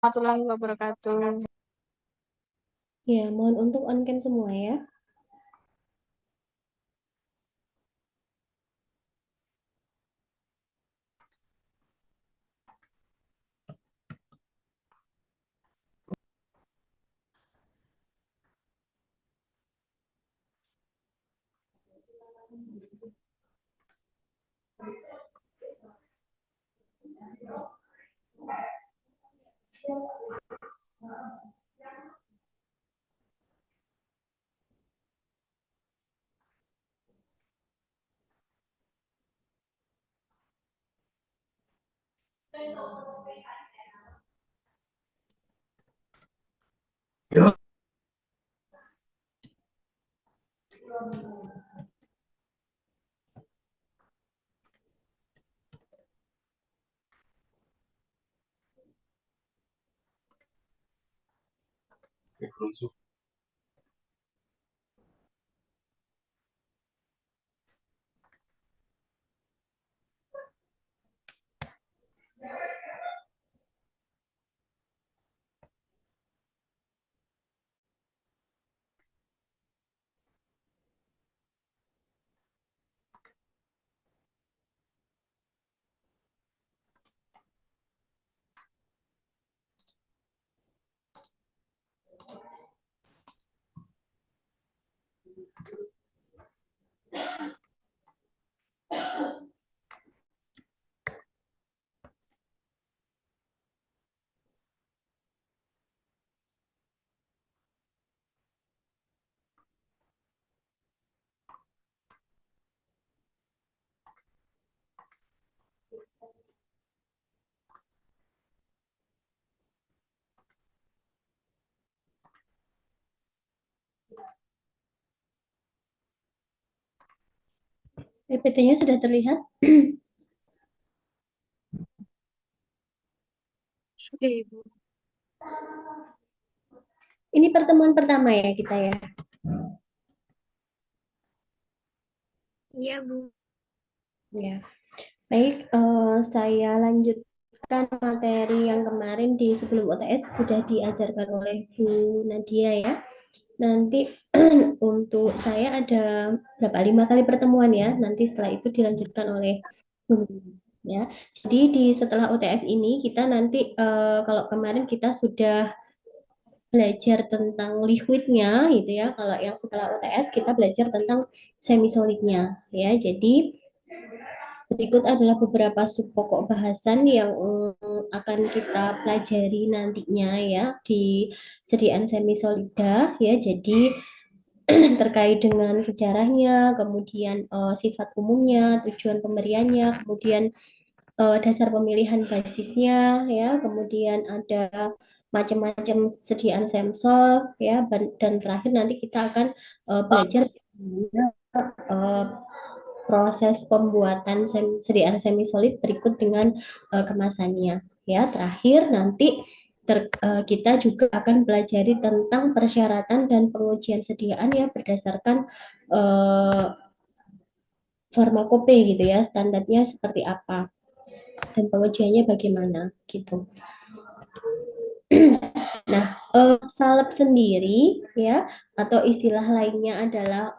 warahmatullahi wabarakatuh. Ya, mohon untuk on cam semua ya. Ya, PPT-nya sudah terlihat. Sudah, Ibu. Ini pertemuan pertama ya kita ya. Iya, Bu. Ya, baik. Saya lanjutkan materi yang kemarin di sebelum UTS sudah diajarkan oleh Bu Nadia ya. Nanti untuk saya ada berapa 5 kali pertemuan ya. Nanti setelah itu dilanjutkan oleh Bu Nadia, ya. Jadi di setelah UTS ini kita nanti kalau kemarin kita sudah belajar tentang liquidnya gitu ya. Kalau yang setelah UTS kita belajar tentang semi solidnya ya. Jadi berikut adalah beberapa sub pokok bahasan yang akan kita pelajari nantinya ya di sediaan semi solida ya. Jadi terkait dengan sejarahnya, kemudian sifat umumnya, tujuan pemberiannya, kemudian dasar pemilihan basisnya ya, kemudian ada macam-macam sediaan semsol ya, dan terakhir nanti kita akan belajar uh, proses pembuatan sediaan semi solid berikut dengan kemasannya ya. Terakhir nanti kita juga akan pelajari tentang persyaratan dan pengujian sediaan ya berdasarkan uh, farmakope gitu ya, standarnya seperti apa dan pengujiannya bagaimana gitu. Nah, salep sendiri ya atau istilah lainnya adalah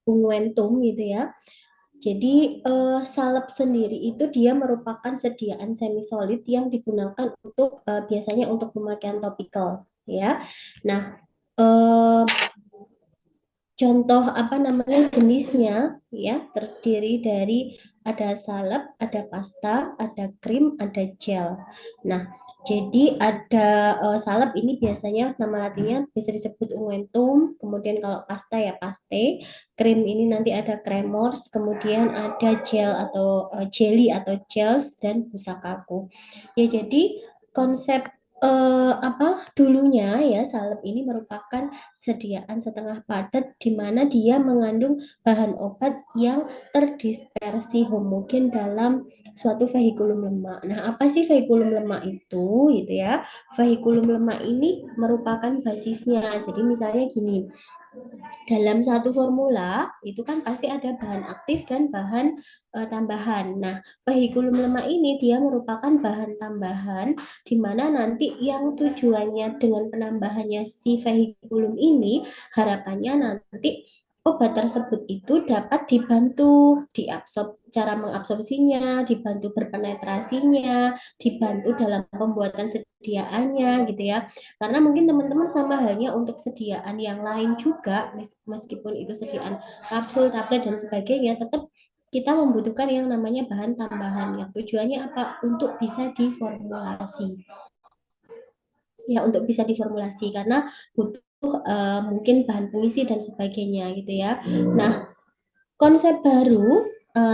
unguentum gitu ya. Jadi salep sendiri itu dia merupakan sediaan semi solid yang digunakan untuk biasanya untuk pemakaian topikal ya. Nah, eh, contoh apa namanya jenisnya ya terdiri dari ada salep, ada pasta, ada krim, ada gel. Nah, jadi ada salep ini biasanya nama latinnya bisa disebut unguentum, kemudian kalau pasta ya paste, krim ini nanti ada cremors, kemudian ada gel atau jelly atau gels dan busa kaku. Ya, jadi konsep apa dulunya ya salep ini merupakan sediaan setengah padat di mana dia mengandung bahan obat yang terdispersi homogen dalam suatu vehikulum lemak. Nah, apa sih vehikulum lemak itu? Gitu ya. Vehikulum lemak ini merupakan basisnya. Jadi misalnya gini, dalam satu formula itu kan pasti ada bahan aktif dan bahan tambahan. Nah, vehikulum lemak ini dia merupakan bahan tambahan di mana nanti yang tujuannya dengan penambahannya si vehikulum ini harapannya nanti obat tersebut itu dapat dibantu cara mengabsorpsinya, dibantu berpenetrasinya, dibantu dalam pembuatan sediaannya gitu ya. Karena mungkin teman-teman sama halnya untuk sediaan yang lain juga, meskipun itu sediaan kapsul, tablet, dan sebagainya, tetap kita membutuhkan yang namanya bahan tambahan. Yang tujuannya apa? Untuk bisa diformulasi. Ya, untuk bisa diformulasi karena butuh mungkin bahan pengisi dan sebagainya gitu ya. Nah, konsep baru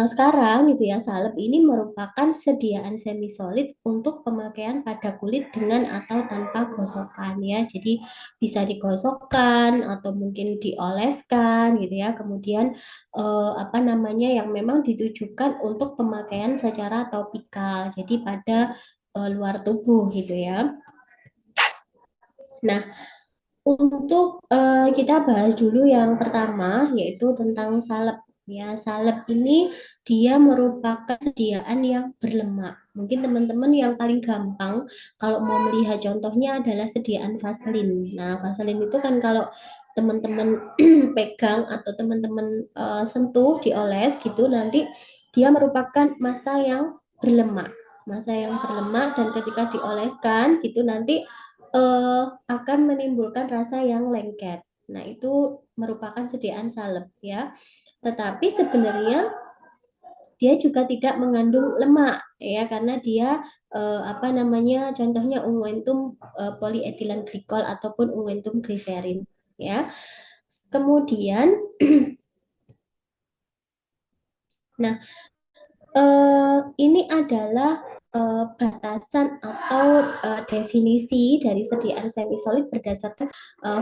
sekarang gitu ya, salep ini merupakan sediaan semi solid untuk pemakaian pada kulit dengan atau tanpa gosokan ya. Jadi bisa digosokkan atau mungkin dioleskan gitu ya. Kemudian apa namanya yang memang ditujukan untuk pemakaian secara topikal. Jadi pada luar tubuh gitu ya. Nah, untuk kita bahas dulu yang pertama yaitu tentang salep. Ya, salep ini dia merupakan sediaan yang berlemak. Mungkin teman-teman yang paling gampang kalau mau melihat contohnya adalah sediaan vaselin. Nah, vaselin itu kan kalau teman-teman pegang atau teman-teman sentuh, dioles gitu, nanti dia merupakan massa yang berlemak. Massa yang berlemak dan ketika dioleskan gitu nanti akan menimbulkan rasa yang lengket. Nah, itu merupakan sediaan salep ya. Tetapi sebenarnya dia juga tidak mengandung lemak ya karena dia apa namanya contohnya unguentum polyethylene glycol ataupun unguentum glycerin ya. Kemudian nah ini adalah batasan atau definisi dari sediaan semisolid berdasarkan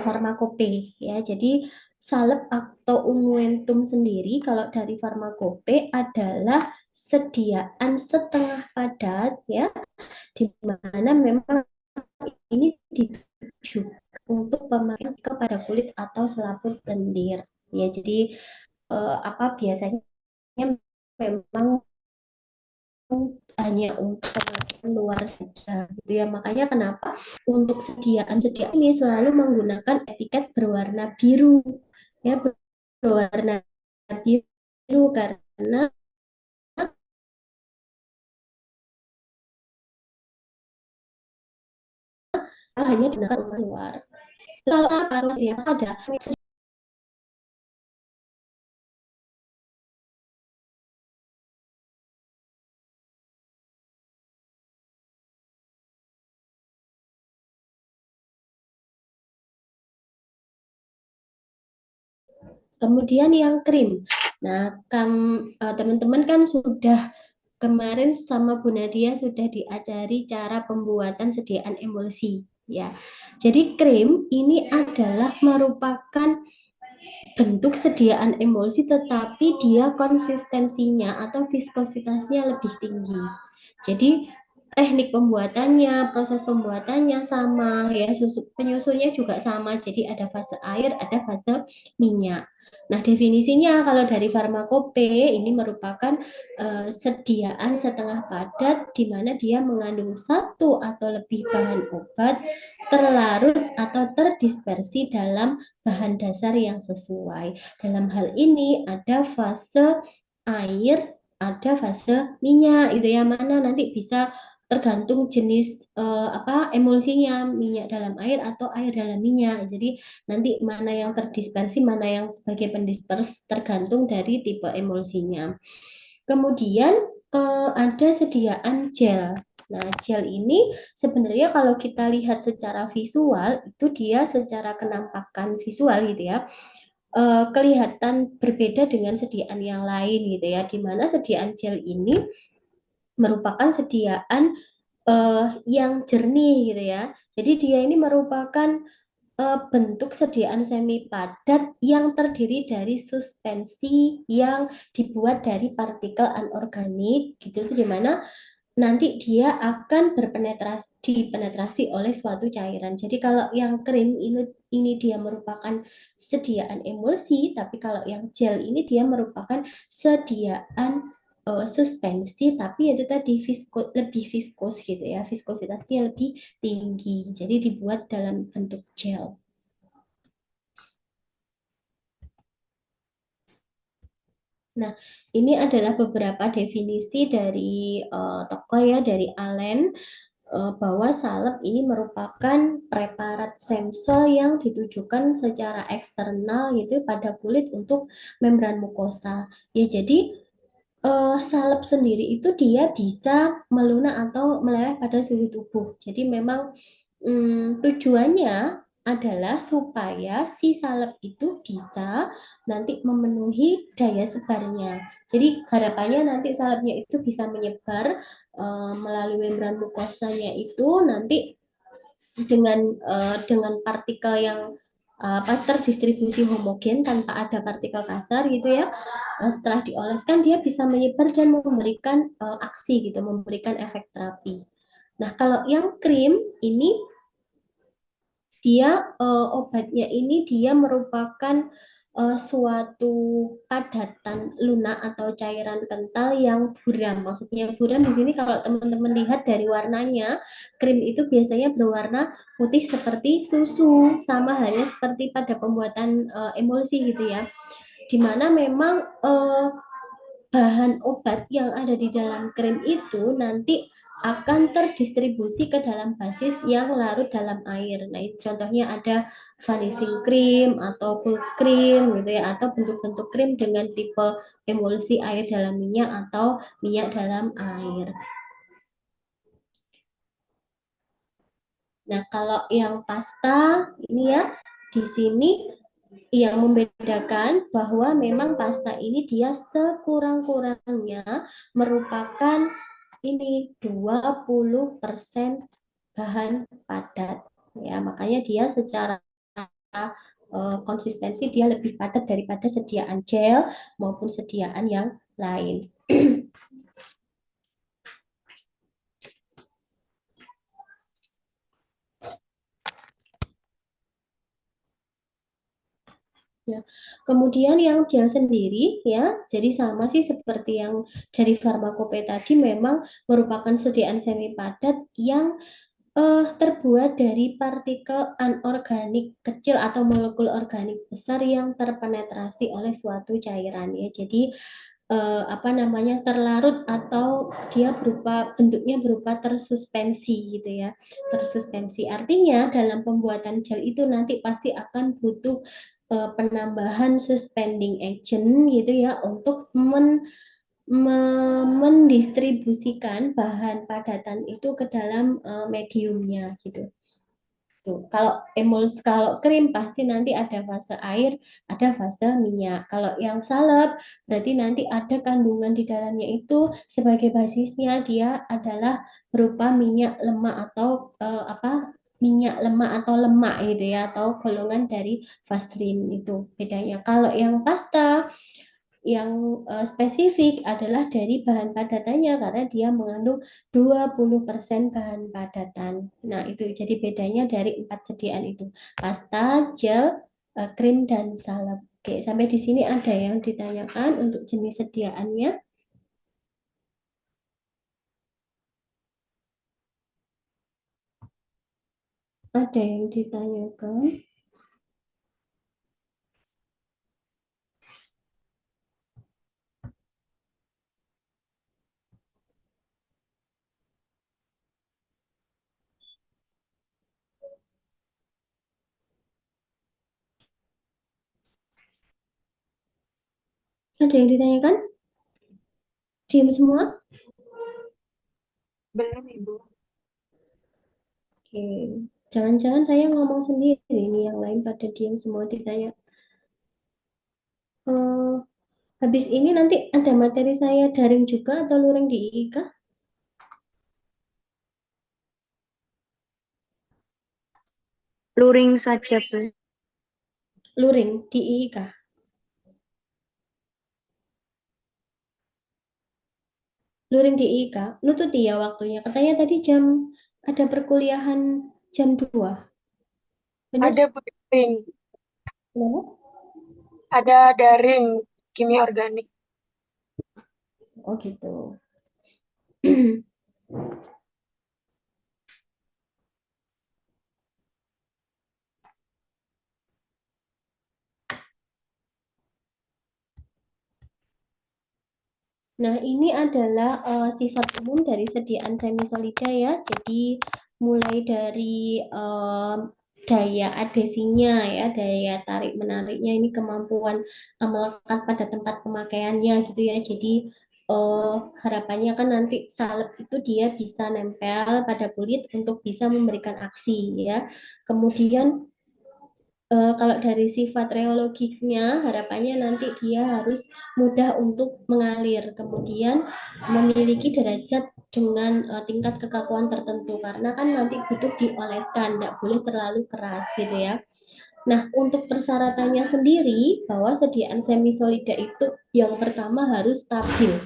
farmakope ya. Jadi salep atau unguentum sendiri kalau dari farmakope adalah sediaan setengah padat ya, di mana memang ini ditujukan untuk pemakaian kepada kulit atau selaput lendir ya. Jadi apa biasanya memang hanya untuk pemakaian luar saja gitu ya. Makanya kenapa untuk sediaan-sediaan ini selalu menggunakan etiket berwarna biru ya, berwarna biru karena hanya digunakan untuk luar. Kalau apa yang ada kemudian yang krim. Nah, teman-teman kan sudah kemarin sama Bu Nadia sudah diajari cara pembuatan sediaan emulsi ya. Jadi krim ini adalah merupakan bentuk sediaan emulsi tetapi dia konsistensinya atau viskositasnya lebih tinggi. Jadi teknik pembuatannya, proses pembuatannya sama ya, penyusunnya juga sama. Jadi ada fase air, ada fase minyak. Nah, definisinya kalau dari farmakope ini merupakan sediaan setengah padat di mana dia mengandung satu atau lebih bahan obat terlarut atau terdispersi dalam bahan dasar yang sesuai. Dalam hal ini ada fase air, ada fase minyak. Itu yang mana nanti bisa tergantung jenis apa emulsinya, minyak dalam air atau air dalam minyak. Jadi nanti mana yang terdispersi, mana yang sebagai pendispers tergantung dari tipe emulsinya. Kemudian ada sediaan gel. Nah, gel ini sebenarnya kalau kita lihat secara visual itu dia secara kenampakan visual gitu ya, kelihatan berbeda dengan sediaan yang lain gitu ya, di mana sediaan gel ini merupakan sediaan yang jernih gitu ya. Jadi dia ini merupakan bentuk sediaan semi padat yang terdiri dari suspensi yang dibuat dari partikel anorganik gitu, itu di mana nanti dia akan dipenetrasi oleh suatu cairan. Jadi kalau yang krim ini dia merupakan sediaan emulsi, tapi kalau yang gel ini dia merupakan sediaan suspensi, tapi itu tadi lebih viskos gitu ya, viskositasnya lebih tinggi. Jadi dibuat dalam bentuk gel. Nah, ini adalah beberapa definisi dari tokoh ya, dari Allen, bahwa salep ini merupakan preparat semsol yang ditujukan secara eksternal gitu pada kulit untuk membran mukosa. Ya, jadi salep sendiri itu dia bisa melunak atau meleleh pada suhu tubuh. Jadi memang tujuannya adalah supaya si salep itu bisa nanti memenuhi daya sebarnya. Jadi harapannya nanti salepnya itu bisa menyebar melalui membran mukosanya itu nanti dengan partikel yang terdistribusi homogen tanpa ada partikel kasar gitu ya. Setelah dioleskan dia bisa menyebar dan memberikan aksi gitu, memberikan efek terapi. Nah, kalau yang krim ini dia obatnya ini dia merupakan suatu padatan lunak atau cairan kental yang buram. Maksudnya buram di sini kalau teman-teman lihat dari warnanya, krim itu biasanya berwarna putih seperti susu, sama halnya seperti pada pembuatan emulsi gitu ya. Dimana memang bahan obat yang ada di dalam krim itu nanti akan terdistribusi ke dalam basis yang larut dalam air. Nah, contohnya ada vanishing cream atau full cream gitu ya, atau bentuk-bentuk krim dengan tipe emulsi air dalam minyak atau minyak dalam air. Nah, kalau yang pasta ini ya, di sini yang membedakan bahwa memang pasta ini dia sekurang-kurangnya merupakan ini 20% bahan padat. Ya, makanya dia secara konsistensi dia lebih padat daripada sediaan gel maupun sediaan yang lain. Ya. Kemudian yang gel sendiri ya, jadi sama sih seperti yang dari farmakope tadi memang merupakan sediaan semi padat yang terbuat dari partikel anorganik kecil atau molekul organik besar yang terpenetrasi oleh suatu cairan ya. Jadi apa namanya terlarut atau dia bentuknya berupa tersuspensi gitu ya. Tersuspensi artinya dalam pembuatan gel itu nanti pasti akan butuh penambahan suspending agent gitu ya untuk mendistribusikan bahan padatan itu ke dalam mediumnya gitu. Tuh, kalau krim pasti nanti ada fase air, ada fase minyak. Kalau yang salep berarti nanti ada kandungan di dalamnya itu sebagai basisnya dia adalah berupa minyak lemak atau apa minyak lemak atau lemak gitu ya atau golongan dari fastrin itu bedanya. Kalau yang pasta yang spesifik adalah dari bahan padatannya karena dia mengandung 20% bahan padatan. Nah, itu jadi bedanya dari 4 sediaan itu. Pasta, gel, krim, dan salep. Oke, sampai di sini ada yang ditanyakan untuk jenis sediaannya? Ada yang ditanyakan? Ada yang ditanyakan? Diam semua? Belum, Ibu. Oke. Jangan-jangan saya ngomong sendiri ini yang lain pada diam semua ditanya. Eh, Habis ini nanti ada materi saya daring juga atau luring di IIK? Luring saja, Bu. Luring di IIK. luring di IK, nututi ya waktunya. Katanya tadi ada perkuliahan jam 2. Bener? Ada Bu daring, Kenapa? ada daring kimia organik. Oh gitu. Nah, ini adalah sifat umum dari sediaan semisolida ya. Jadi mulai dari daya adhesinya ya, daya tarik menariknya, ini kemampuan melekat pada tempat pemakaiannya gitu ya. Jadi harapannya kan nanti salep itu dia bisa nempel pada kulit untuk bisa memberikan aksi ya. Kemudian kalau dari sifat reologiknya, harapannya nanti dia harus mudah untuk mengalir, kemudian memiliki derajat dengan tingkat kekakuan tertentu, karena kan nanti butuh dioleskan, tidak boleh terlalu keras gitu ya. Nah, untuk persyaratannya sendiri, bahwa sediaan semisolida itu yang pertama harus stabil.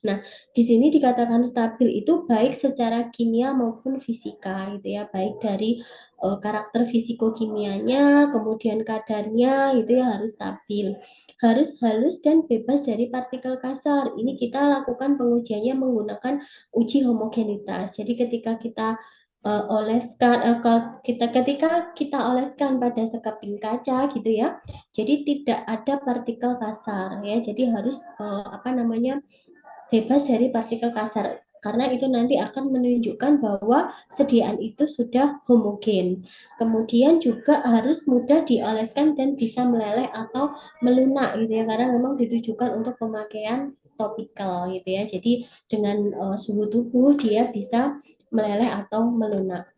Nah, di sini dikatakan stabil itu baik secara kimia maupun fisika gitu ya, baik dari karakter fisiko-kimianya, kemudian kadarnya itu ya harus stabil. Harus halus dan bebas dari partikel kasar. Ini kita lakukan pengujiannya menggunakan uji homogenitas. Jadi ketika kita oleskan ketika kita oleskan pada sekeping kaca gitu ya. Jadi tidak ada partikel kasar ya. Jadi harus apa namanya? Bebas dari partikel kasar, karena itu nanti akan menunjukkan bahwa sediaan itu sudah homogen. Kemudian juga harus mudah dioleskan dan bisa meleleh atau melunak gitu ya, karena memang ditujukan untuk pemakaian topikal gitu ya. Jadi dengan suhu tubuh dia bisa meleleh atau melunak.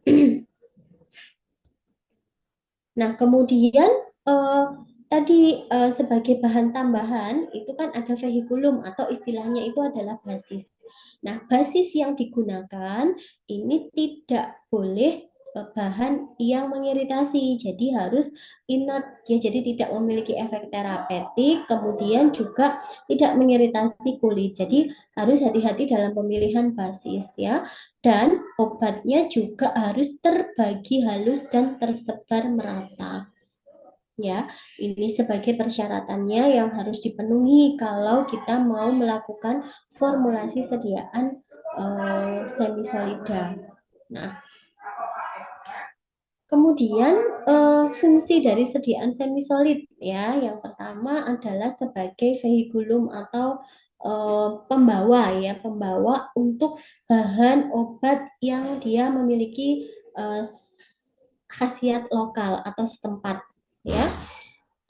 Nah, kemudian eh, tadi sebagai bahan tambahan itu kan ada vehikulum atau istilahnya itu adalah basis. Nah, basis yang digunakan ini tidak boleh bahan yang mengiritasi, jadi harus inert ya, jadi tidak memiliki efek terapeutik, kemudian juga tidak mengiritasi kulit. Jadi harus hati-hati dalam pemilihan basis ya. Dan obatnya juga harus terbagi halus dan tersebar merata. Ya, ini sebagai persyaratannya yang harus dipenuhi kalau kita mau melakukan formulasi sediaan semisolida. Nah, kemudian fungsi dari sediaan semisolid ya, yang pertama adalah sebagai vehikulum atau pembawa ya, pembawa untuk bahan obat yang dia memiliki eh, khasiat lokal atau setempat ya,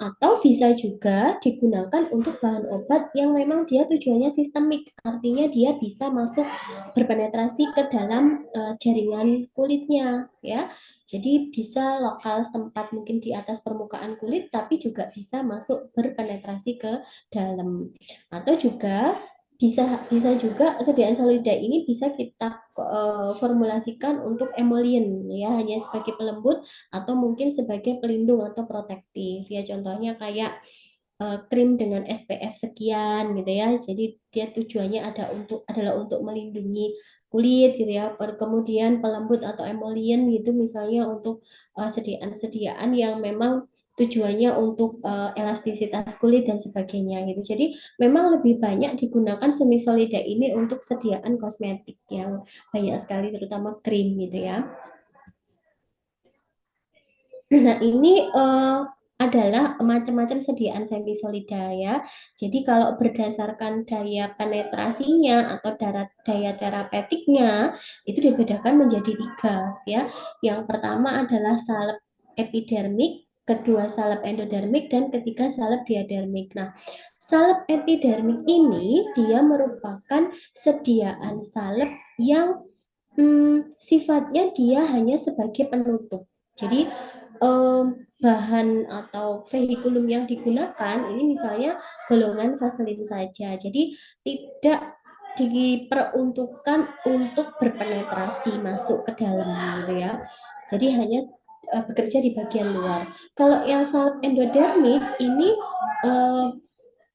atau bisa juga digunakan untuk bahan obat yang memang dia tujuannya sistemik, artinya dia bisa masuk berpenetrasi ke dalam jaringan kulitnya ya. Jadi bisa lokal setempat mungkin di atas permukaan kulit, tapi juga bisa masuk berpenetrasi ke dalam. Atau juga bisa bisa juga sediaan solida ini bisa kita formulasikan untuk emollient ya, hanya sebagai pelembut atau mungkin sebagai pelindung atau protektif ya, contohnya kayak krim dengan SPF sekian gitu ya, jadi dia tujuannya adalah untuk melindungi kulit gitu ya. Kemudian pelembut atau emollient gitu misalnya untuk sediaan-sediaan yang memang tujuannya untuk elastisitas kulit dan sebagainya gitu. Jadi memang lebih banyak digunakan semisolida ini untuk sediaan kosmetik yang banyak sekali, terutama krim gitu ya. Nah, ini adalah macam-macam sediaan semisolida ya. Jadi kalau berdasarkan daya penetrasinya atau daya terapeutiknya itu dibedakan menjadi 3 ya. Yang pertama adalah salep epidermik, kedua salep endodermik, dan ketiga salep diadermik. Nah, salep epidermik ini dia merupakan sediaan salep yang sifatnya dia hanya sebagai penutup. Jadi bahan atau vehikulum yang digunakan ini misalnya golongan vaselin saja. Jadi tidak diperuntukkan untuk berpenetrasi masuk ke dalam gitu ya. Jadi hanya bekerja di bagian luar. Kalau yang salep endodermik ini eh,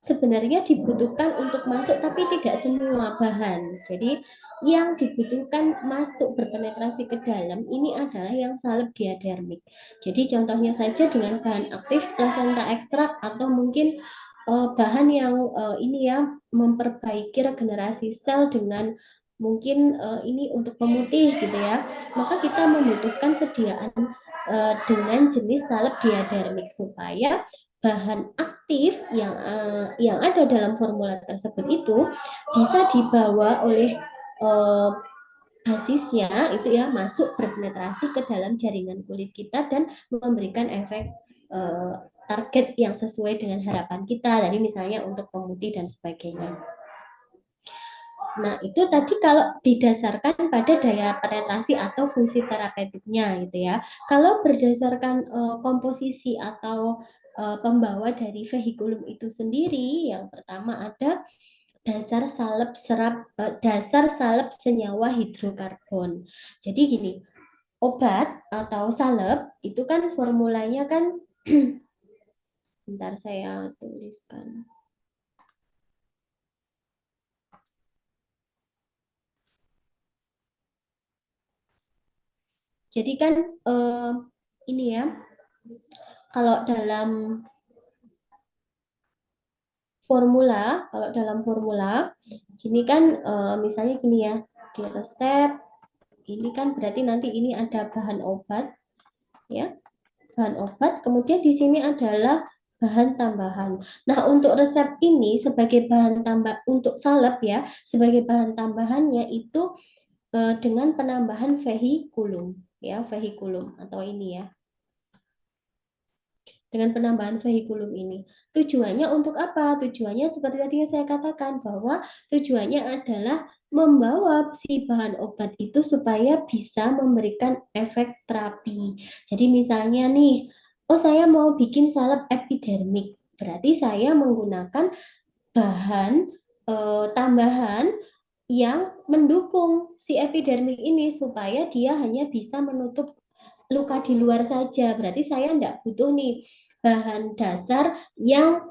sebenarnya dibutuhkan untuk masuk tapi tidak semua bahan. Jadi yang dibutuhkan masuk berpenetrasi ke dalam ini adalah yang salep diadermik. Jadi contohnya saja dengan bahan aktif plasenta ekstrak atau mungkin bahan yang ini ya memperbaiki regenerasi sel dengan mungkin ini untuk pemutih gitu ya. Maka kita membutuhkan sediaan dengan jenis salep diadermik supaya bahan aktif yang ada dalam formula tersebut itu bisa dibawa oleh basisnya itu ya masuk berpenetrasi ke dalam jaringan kulit kita dan memberikan efek target yang sesuai dengan harapan kita. Jadi misalnya untuk pemutih dan sebagainya. Nah, itu tadi kalau didasarkan pada daya penetrasi atau fungsi terapeutiknya gitu ya. Kalau berdasarkan komposisi atau pembawa dari vehikulum itu sendiri, yang pertama ada dasar salep senyawa hidrokarbon. Jadi gini, obat atau salep itu kan formulanya kan bentar saya tuliskan. Jadi kan ini ya, kalau dalam formula, gini kan misalnya gini ya, di resep ini kan berarti nanti ini ada bahan obat, ya, bahan obat. Kemudian di sini adalah bahan tambahan. Nah, untuk resep ini sebagai bahan tambah untuk salep ya, sebagai bahan tambahannya itu dengan penambahan vehikulum, ya, vehikulum atau ini ya. Dengan penambahan vehikulum ini. Tujuannya untuk apa? Tujuannya seperti tadi yang saya katakan bahwa tujuannya adalah membawa si bahan obat itu supaya bisa memberikan efek terapi. Jadi misalnya nih, oh saya mau bikin salep epidermik, berarti saya menggunakan bahan tambahan yang mendukung si epidermik ini supaya dia hanya bisa menutup luka di luar saja. Berarti saya tidak butuh nih bahan dasar yang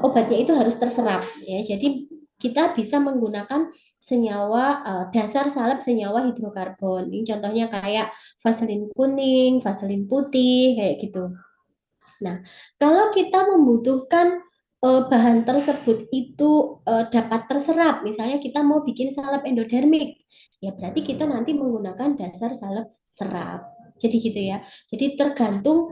obatnya itu harus terserap ya. Jadi kita bisa menggunakan senyawa dasar salep senyawa hidrokarbon. Ini contohnya kayak vaselin kuning, vaselin putih kayak gitu. Nah, kalau kita membutuhkan bahan tersebut itu dapat terserap, misalnya kita mau bikin salep endodermik, ya berarti kita nanti menggunakan dasar salep serap. Jadi gitu ya. Jadi tergantung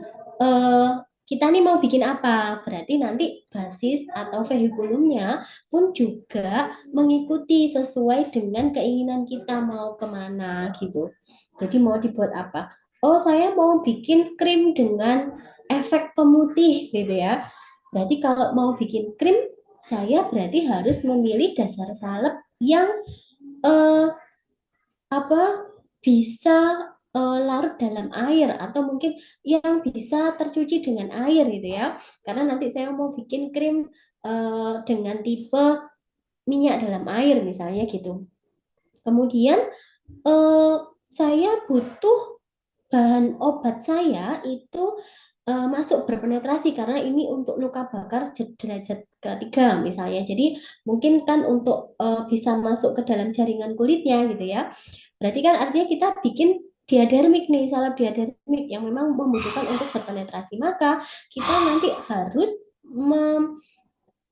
kita nih mau bikin apa, berarti nanti basis atau vehikulumnya pun juga mengikuti sesuai dengan keinginan kita mau kemana gitu. Jadi mau dibuat apa? Oh, saya mau bikin krim dengan efek pemutih gitu ya. Berarti kalau mau bikin krim, saya berarti harus memilih dasar salep yang eh, apa bisa larut dalam air atau mungkin yang bisa tercuci dengan air gitu ya. Karena nanti saya mau bikin krim dengan tipe minyak dalam air misalnya gitu. Kemudian eh, saya butuh bahan obat saya itu masuk berpenetrasi karena ini untuk luka bakar derajat ketiga misalnya. Jadi mungkin kan untuk bisa masuk ke dalam jaringan kulitnya gitu ya. Berarti kan artinya kita bikin diadermik nih, salep diadermik yang memang membutuhkan untuk berpenetrasi. Maka kita nanti harus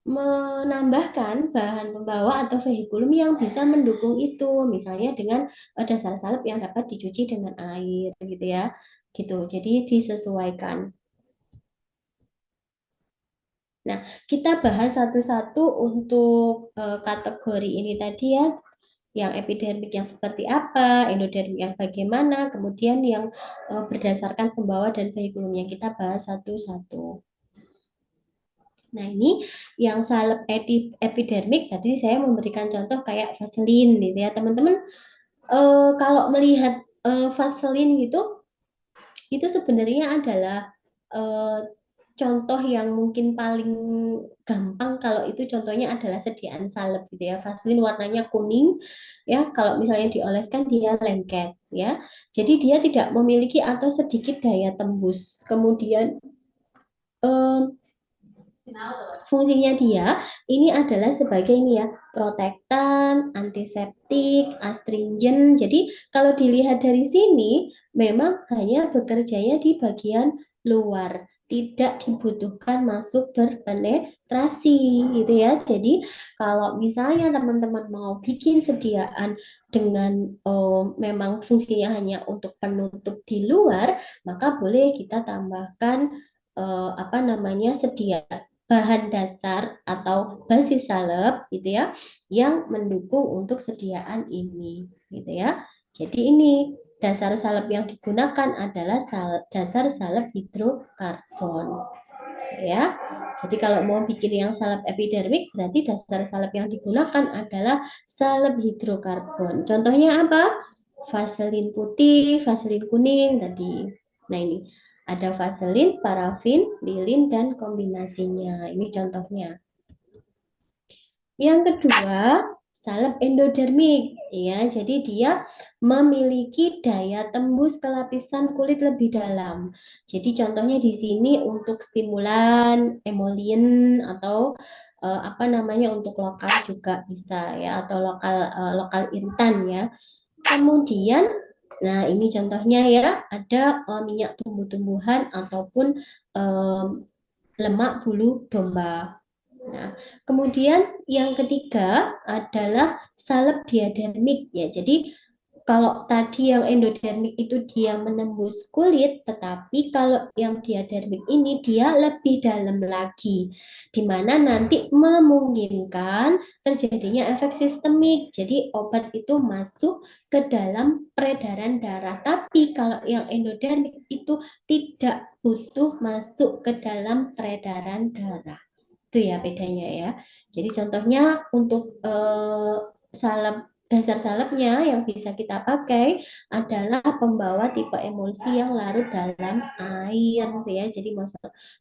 menambahkan bahan pembawa atau vehikulum yang bisa mendukung itu, misalnya dengan dasar salep yang dapat dicuci dengan air, gitu ya, gitu. Jadi disesuaikan. Nah, kita bahas satu-satu untuk kategori ini tadi ya, yang epidermik yang seperti apa, endodermik yang bagaimana, kemudian yang berdasarkan pembawa dan vehikulumnya kita bahas satu-satu. Nah, ini yang salep epidermik tadi saya memberikan contoh kayak vaselin gitu ya. Teman-teman kalau melihat vaselin gitu itu sebenarnya adalah eh, contoh yang mungkin paling gampang kalau itu contohnya adalah sediaan salep gitu ya. Vaselin warnanya kuning ya, kalau misalnya dioleskan dia lengket ya. Jadi dia tidak memiliki atau sedikit daya tembus. Kemudian eh, Fungsinya dia ini adalah sebagai ini ya, protektan, antiseptik, astringen. Jadi kalau dilihat dari sini memang hanya bekerjanya di bagian luar, tidak dibutuhkan masuk berpenetrasi gitu ya. Jadi kalau misalnya teman-teman mau bikin sediaan dengan memang fungsinya hanya untuk penutup di luar, maka boleh kita tambahkan apa namanya sediaan bahan dasar atau basis salep gitu ya yang mendukung untuk sediaan ini gitu ya. Jadi ini dasar salep yang digunakan adalah dasar salep hidrokarbon ya. Jadi kalau mau bikin yang salep epidermik berarti dasar salep yang digunakan adalah salep hidrokarbon. Contohnya apa? Vaselin putih, vaselin kuning tadi. Nah ini ada vaselin, parafin, lilin, dan kombinasinya. Ini contohnya. Yang kedua, salep endodermik ya. Jadi dia memiliki daya tembus ke lapisan kulit lebih dalam. Jadi contohnya di sini untuk stimulan, emolien atau apa namanya untuk lokal juga bisa ya atau lokal iritan ya. Kemudian nah ini contohnya ya ada minyak tumbuh-tumbuhan ataupun lemak bulu domba. Nah, kemudian yang ketiga adalah salep diadermik ya. Jadi kalau tadi yang endodermik itu dia menembus kulit, tetapi kalau yang diadermik ini dia lebih dalam lagi, di mana nanti memungkinkan terjadinya efek sistemik. Jadi obat itu masuk ke dalam peredaran darah. Tapi kalau yang endodermik itu tidak butuh masuk ke dalam peredaran darah. Itu ya bedanya ya. Jadi contohnya untuk salep dasar salepnya yang bisa kita pakai adalah pembawa tipe emulsi yang larut dalam air ya. Jadi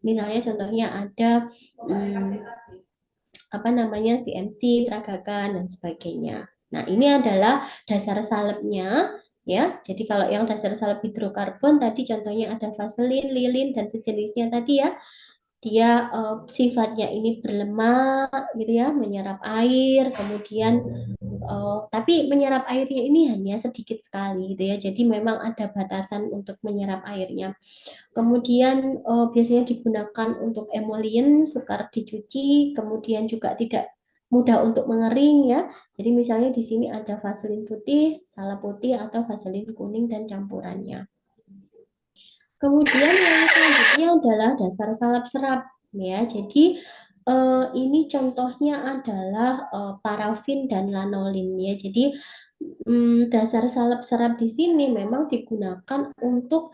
misalnya contohnya ada apa namanya CMC, tragakan dan sebagainya. Nah, ini adalah dasar salepnya ya. Jadi kalau yang dasar salep hidrokarbon tadi contohnya ada vaselin, lilin dan sejenisnya tadi ya dia sifatnya ini berlemak gitu ya, menyerap air, kemudian tapi menyerap airnya ini hanya sedikit sekali gitu ya. Jadi memang ada batasan untuk menyerap airnya. Kemudian biasanya digunakan untuk emolien, sukar dicuci, kemudian juga tidak mudah untuk mengering ya. Jadi misalnya di sini ada vaselin putih, salep putih atau vaselin kuning dan campurannya. Kemudian yang selanjutnya adalah dasar salep serap ya. Jadi ini contohnya adalah parafin dan lanolin ya. Jadi dasar salep serap di sini memang digunakan untuk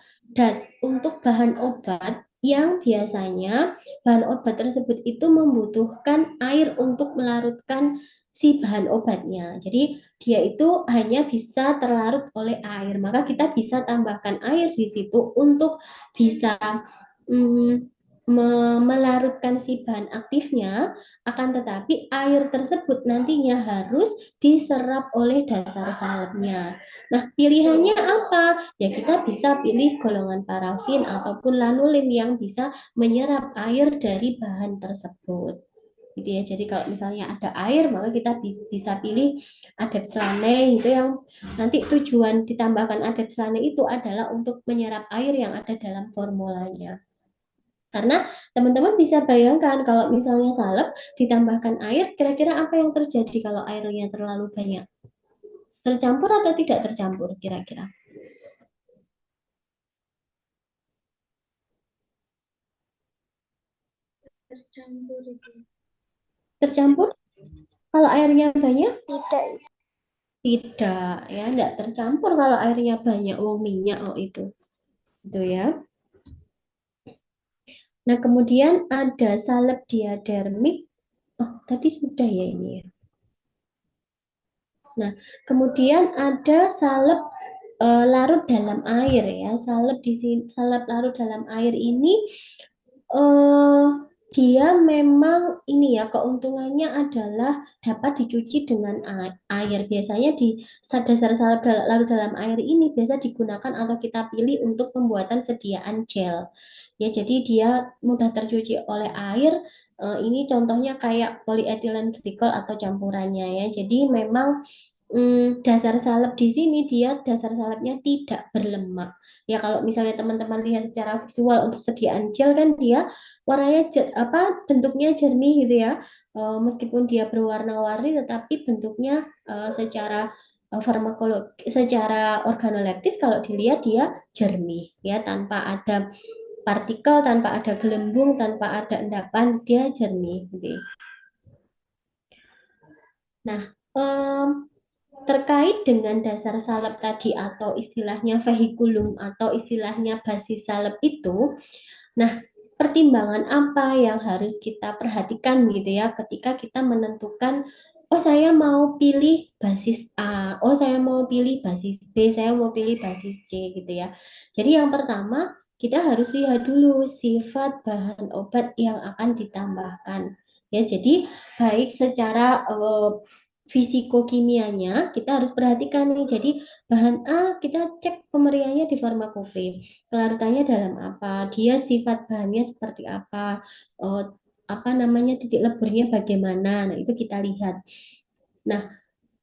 bahan obat yang biasanya bahan obat tersebut itu membutuhkan air untuk melarutkan si bahan obatnya. Jadi dia itu hanya bisa terlarut oleh air. Maka kita bisa tambahkan air di situ untuk bisa melarutkan si bahan aktifnya, akan tetapi air tersebut nantinya harus diserap oleh dasar salepnya. Nah, pilihannya apa? Ya kita bisa pilih golongan parafin ataupun lanolin yang bisa menyerap air dari bahan tersebut gitu ya. Jadi kalau misalnya ada air maka kita bisa pilih adet selane itu yang nanti tujuan ditambahkan adet selane itu adalah untuk menyerap air yang ada dalam formulanya. Karena teman-teman bisa bayangkan kalau misalnya salep ditambahkan air, kira-kira apa yang terjadi kalau airnya terlalu banyak? Tercampur atau tidak tercampur kira-kira? Tercampur itu. Tercampur? Kalau airnya banyak? Tidak. Tidak, ya, tidak tercampur kalau airnya banyak, minyak itu. Itu ya. Nah, kemudian ada salep diadermik. Oh, tadi sudah ya ini ya. Nah, kemudian ada salep larut dalam air ya. Salep larut dalam air ini dia memang ini ya, keuntungannya adalah dapat dicuci dengan air. Biasanya di dasar salep larut dalam air ini biasa digunakan atau kita pilih untuk pembuatan sediaan gel. Ya, jadi dia mudah tercuci oleh air. Ini contohnya kayak polyethylene glycol atau campurannya ya. Jadi memang dasar salep di sini dia dasar salepnya tidak berlemak. Ya kalau misalnya teman-teman lihat secara visual untuk sediaan gel kan dia warnanya bentuknya jernih gitu ya. Meskipun dia berwarna-warni tetapi bentuknya secara secara organoleptis kalau dilihat dia jernih ya, tanpa ada partikel, tanpa ada gelembung, tanpa ada endapan, dia jernih gitu. Nah, em, terkait dengan dasar salep tadi atau istilahnya vehikulum atau istilahnya basis salep itu, nah pertimbangan apa yang harus kita perhatikan gitu ya ketika kita menentukan, oh saya mau pilih basis A, oh saya mau pilih basis B, saya mau pilih basis C gitu ya. Jadi yang pertama kita harus lihat dulu sifat bahan obat yang akan ditambahkan. Ya, jadi baik secara fisikokimianya kita harus perhatikan nih. Jadi bahan A kita cek pemeriannya di farmakope, kelarutannya dalam apa, dia sifat bahannya seperti apa, eh, apa namanya titik leburnya bagaimana. Nah, itu kita lihat. Nah,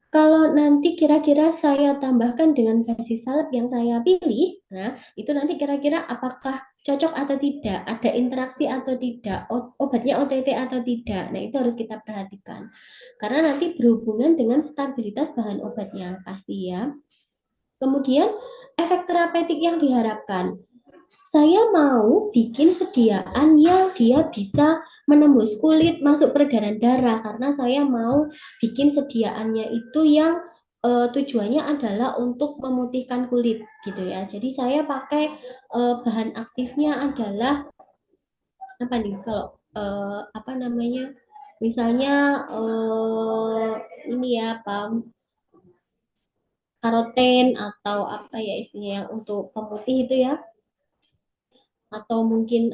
kalau nanti kira-kira saya tambahkan dengan basis salep yang saya pilih, nah itu nanti kira-kira apakah cocok atau tidak, ada interaksi atau tidak, obatnya OTT atau tidak. Nah, itu harus kita perhatikan. Karena nanti berhubungan dengan stabilitas bahan obatnya pasti ya. Kemudian efek terapeutik yang diharapkan. Saya mau bikin sediaan yang dia bisa menembus kulit, masuk peredaran darah, karena saya mau bikin sediaannya itu yang tujuannya adalah untuk memutihkan kulit gitu ya. Jadi saya pakai bahan aktifnya adalah apa nih? Kalau apa namanya? Misalnya ini ya, apa karoten atau apa ya istilahnya yang untuk pemutih itu ya, atau mungkin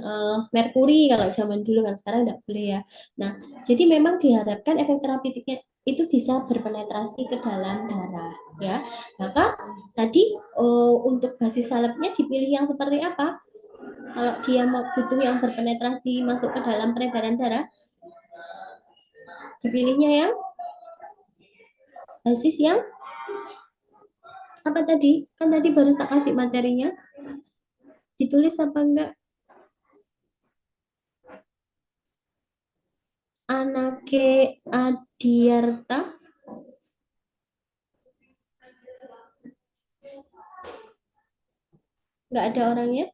merkuri kalau zaman dulu kan, sekarang nggak boleh ya. Nah, jadi memang diharapkan efek terapeutiknya itu bisa berpenetrasi ke dalam darah ya. Maka tadi untuk basis salepnya dipilih yang seperti apa? Kalau dia mau butuh yang berpenetrasi masuk ke dalam peredaran darah, dipilihnya yang basis yang apa tadi? Kan tadi baru tak kasih materinya. Ditulis apa enggak? Anake Adiarta. Enggak ada orangnya?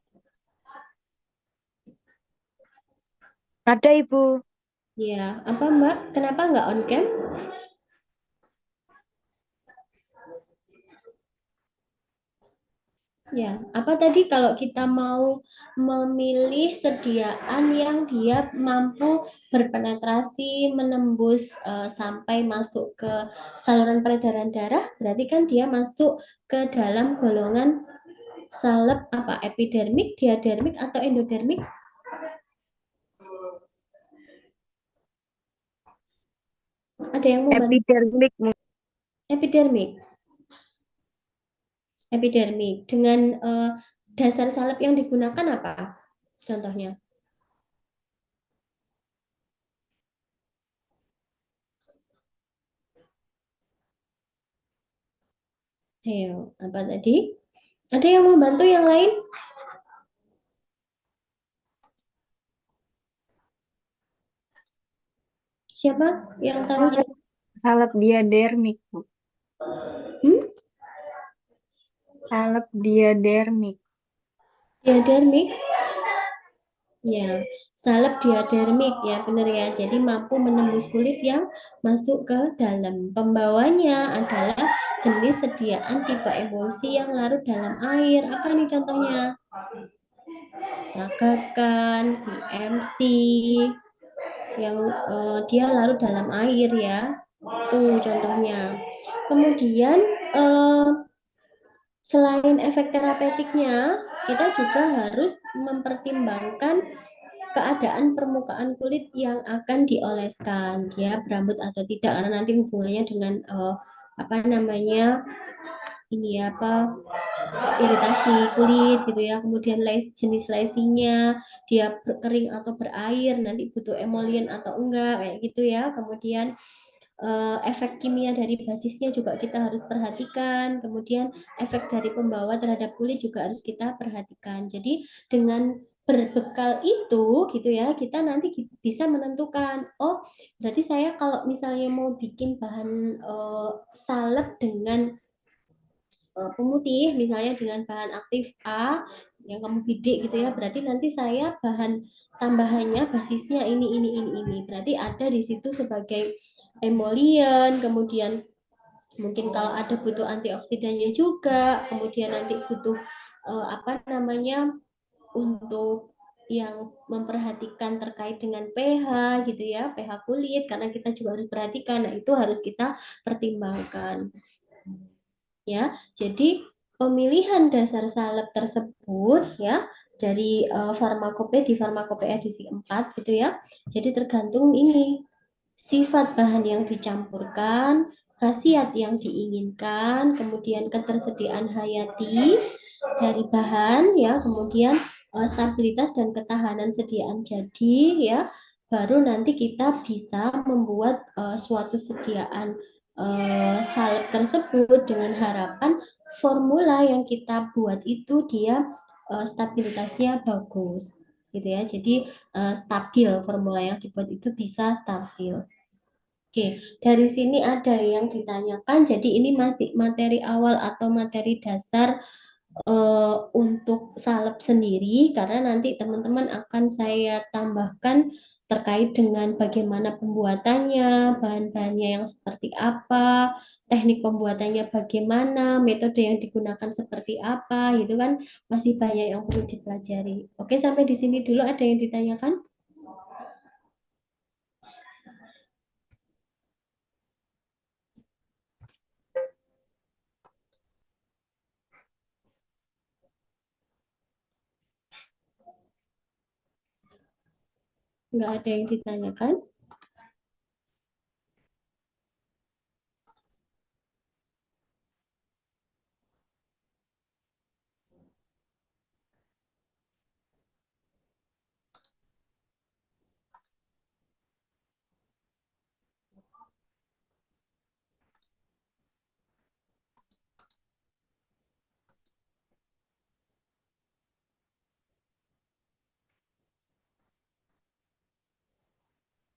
Ada Ibu. Ya, apa Mbak? Kenapa nggak on cam? Ya, apa tadi kalau kita mau memilih sediaan yang dia mampu berpenetrasi menembus sampai masuk ke saluran peredaran darah, berarti kan dia masuk ke dalam golongan salep apa? Epidermik, diadermik atau endodermik? Ada yang mau bantu? Epidermik. Epidermik. Epidermik dengan dasar salep yang digunakan apa? Contohnya. Ayo, apa tadi? Ada yang mau bantu yang lain? Siapa yang tahu? Salep diadermik, Bu. Hmm? Salep diadermik. Diadermik? Ya, salep diadermik ya, benar ya. Jadi mampu menembus kulit yang masuk ke dalam. Pembawanya adalah jenis sediaan tipe emulsi yang larut dalam air. Apa nih contohnya? Ragakan, CMC, yang dia larut dalam air ya. Tuh contohnya. Kemudian eh, selain efek terapeutiknya, kita juga harus mempertimbangkan keadaan permukaan kulit yang akan dioleskan, dia berambut atau tidak, karena nanti hubungannya dengan apa namanya ini apa iritasi kulit gitu ya. Kemudian jenis lesinya, dia kering atau berair, nanti butuh emolian atau enggak kayak gitu ya. Kemudian efek kimia dari basisnya juga kita harus perhatikan. Kemudian efek dari pembawa terhadap kulit juga harus kita perhatikan. Jadi dengan berbekal itu gitu ya, kita nanti bisa menentukan, oh berarti saya kalau misalnya mau bikin bahan salep dengan pemutih, misalnya dengan bahan aktif A yang kamu bidik gitu ya, berarti nanti saya bahan tambahannya basisnya ini. Berarti ada di situ sebagai emollient, kemudian mungkin kalau ada butuh antioksidannya juga, kemudian nanti butuh apa namanya untuk yang memperhatikan terkait dengan pH gitu ya, pH kulit, karena kita juga harus perhatikan. Nah, itu harus kita pertimbangkan. Ya, jadi pemilihan dasar salep tersebut ya dari farmakope di farmakope edisi 4 gitu ya. Jadi tergantung ini sifat bahan yang dicampurkan, khasiat yang diinginkan, kemudian ketersediaan hayati dari bahan ya, kemudian stabilitas dan ketahanan sediaan jadi ya, baru nanti kita bisa membuat suatu sediaan salep tersebut dengan harapan formula yang kita buat itu dia stabilitasnya bagus gitu ya. Jadi stabil, formula yang dibuat itu bisa stabil. Oke, dari sini ada yang ditanyakan. Jadi ini masih materi awal atau materi dasar untuk salep sendiri, karena nanti teman-teman akan saya tambahkan terkait dengan bagaimana pembuatannya, bahan-bahannya yang seperti apa, teknik pembuatannya bagaimana, metode yang digunakan seperti apa, gitu kan masih banyak yang perlu dipelajari. Oke, sampai di sini dulu, ada yang ditanyakan? Nggak ada yang ditanyakan?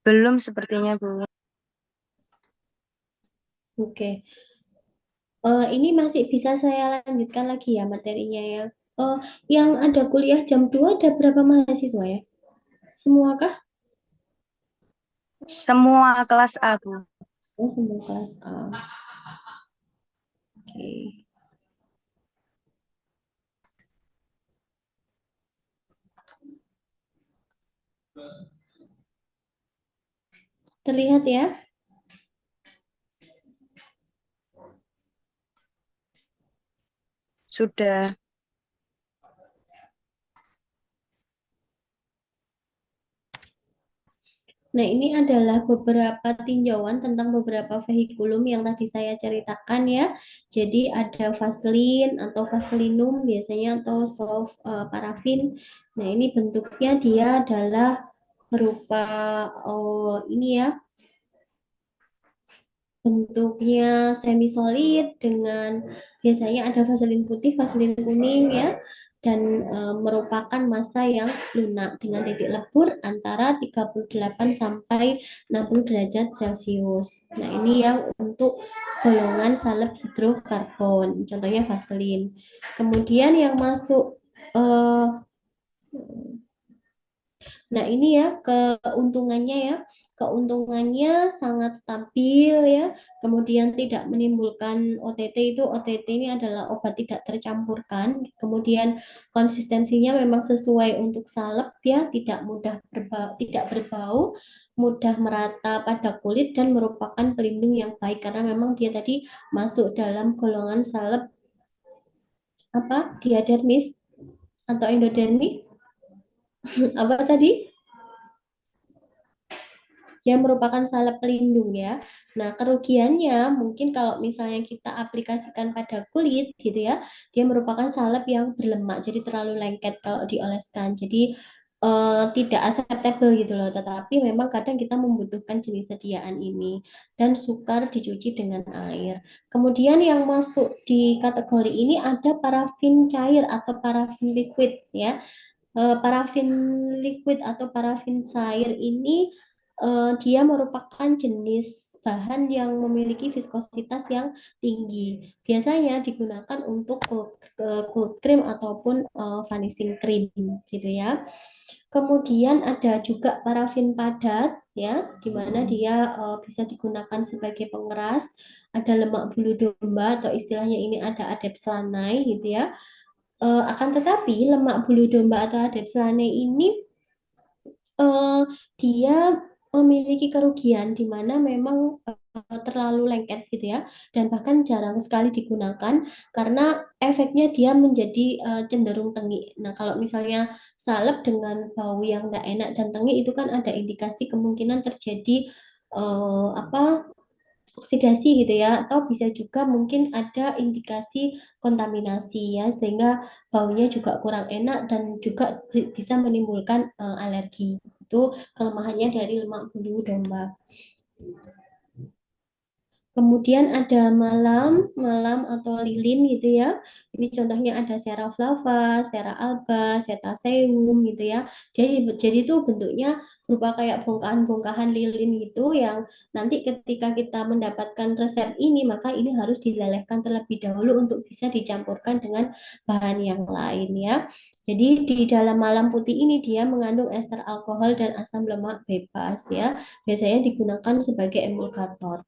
Belum sepertinya, Bu. Oke. Ini masih bisa saya lanjutkan lagi ya materinya ya. Eh, yang ada kuliah jam 2 ada berapa mahasiswa ya? Semua kah? Semua kelas A, Bu. Oh, semua kelas A. Oke. Terlihat ya? Sudah. Nah, ini adalah beberapa tinjauan tentang beberapa vehikulum yang tadi saya ceritakan ya. Jadi ada Vaseline atau Vaselinum biasanya atau soft parafin. Nah, ini bentuknya dia adalah berupa ini ya, bentuknya semi solid dengan biasanya ada vaselin putih, vaselin kuning ya, dan merupakan massa yang lunak dengan titik lebur antara 38 sampai 60 derajat Celcius. Nah, ini yang untuk golongan salep hidrokarbon, contohnya vaselin. Kemudian yang masuk nah, ini ya keuntungannya ya. Keuntungannya sangat stabil ya. Kemudian tidak menimbulkan OTT, itu OTT ini adalah obat tidak tercampurkan. Kemudian konsistensinya memang sesuai untuk salep ya, tidak mudah berbau, tidak berbau, mudah merata pada kulit dan merupakan pelindung yang baik karena memang dia tadi masuk dalam golongan salep apa? Diadermis atau endodermis? Apa tadi? dia merupakan salep pelindung ya. Nah, kerugiannya mungkin kalau misalnya kita aplikasikan pada kulit gitu ya, dia merupakan salep yang berlemak, jadi terlalu lengket kalau dioleskan. Jadi tidak acceptable gitu loh, tetapi memang kadang kita membutuhkan jenis sediaan ini dan sukar dicuci dengan air. Kemudian yang masuk di kategori ini ada parafin cair atau parafin liquid ya. Parafin liquid atau parafin cair ini dia merupakan jenis bahan yang memiliki viskositas yang tinggi. Biasanya digunakan untuk cold cream ataupun vanishing cream gitu ya. Kemudian ada juga parafin padat ya, di mana dia bisa digunakan sebagai pengeras. Ada lemak bulu domba atau istilahnya ini ada adepslanai gitu ya. Akan tetapi lemak bulu domba atau adepslanai ini eh, dia memiliki kerugian di mana memang terlalu lengket gitu ya dan bahkan jarang sekali digunakan karena efeknya dia menjadi cenderung tengi. Nah, kalau misalnya salep dengan bau yang tidak enak dan tengi itu kan ada indikasi kemungkinan terjadi apa oksidasi gitu ya atau bisa juga mungkin ada indikasi kontaminasi ya sehingga baunya juga kurang enak dan juga bisa menimbulkan alergi. Itu kelemahannya dari lemak bulu domba. Kemudian ada malam, malam atau lilin gitu ya. Ini contohnya ada Sera flava, Sera alba, Cetaceum gitu ya. Jadi itu bentuknya berupa kayak bongkahan-bongkahan lilin gitu yang nanti ketika kita mendapatkan resep ini maka ini harus dilelehkan terlebih dahulu untuk bisa dicampurkan dengan bahan yang lain ya. Jadi di dalam malam putih ini dia mengandung ester alkohol dan asam lemak bebas ya. Biasanya digunakan sebagai emulgator.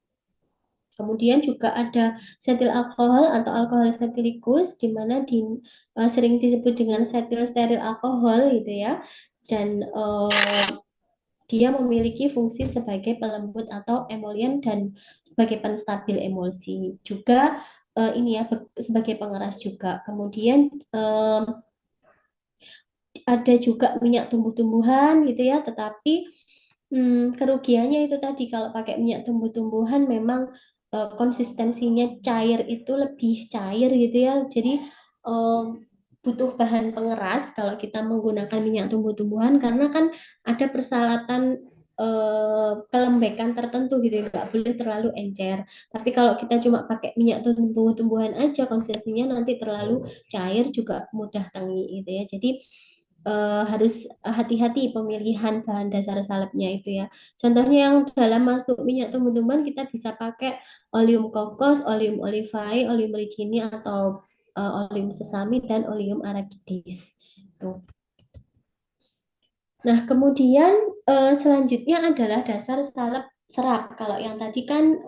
Kemudian juga ada setil alkohol atau alkohol setilikus, di mana sering disebut dengan setil steril alkohol gitu ya. Dan dia memiliki fungsi sebagai pelembut atau emolian dan sebagai penstabil emulsi. Juga ini ya sebagai pengeras juga. Kemudian ada juga minyak tumbuh-tumbuhan gitu ya, tetapi kerugiannya itu tadi kalau pakai minyak tumbuh-tumbuhan memang konsistensinya cair itu lebih cair gitu ya. Jadi eh, butuh bahan pengeras kalau kita menggunakan minyak tumbuh-tumbuhan karena kan ada persyaratan kelembekan tertentu gitu ya, nggak boleh terlalu encer. Tapi kalau kita cuma pakai minyak tumbuh-tumbuhan aja konsistensinya nanti terlalu cair juga mudah tengi gitu ya. Jadi harus hati-hati pemilihan bahan dasar salepnya itu ya. Contohnya yang dalam masuk minyak tumbuh-tumbuhan kita bisa pakai oleum kokos, oleum olivae, oleum ricini atau oleum sesami dan oleum arachidis. Tuh. Nah, kemudian selanjutnya adalah dasar salep serap. Kalau yang tadi kan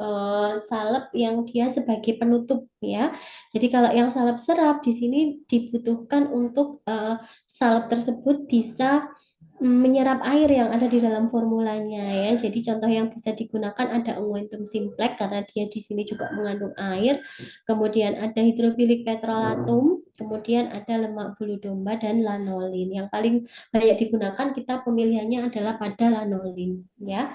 salep yang dia sebagai penutup ya. Jadi kalau yang salep serap di sini dibutuhkan untuk salep tersebut bisa menyerap air yang ada di dalam formulanya ya. Jadi contoh yang bisa digunakan ada unguentum simplex karena dia di sini juga mengandung air. Kemudian ada hidrofilik petrolatum, kemudian ada lemak bulu domba dan lanolin. Yang paling banyak digunakan kita pemilihannya adalah pada lanolin ya.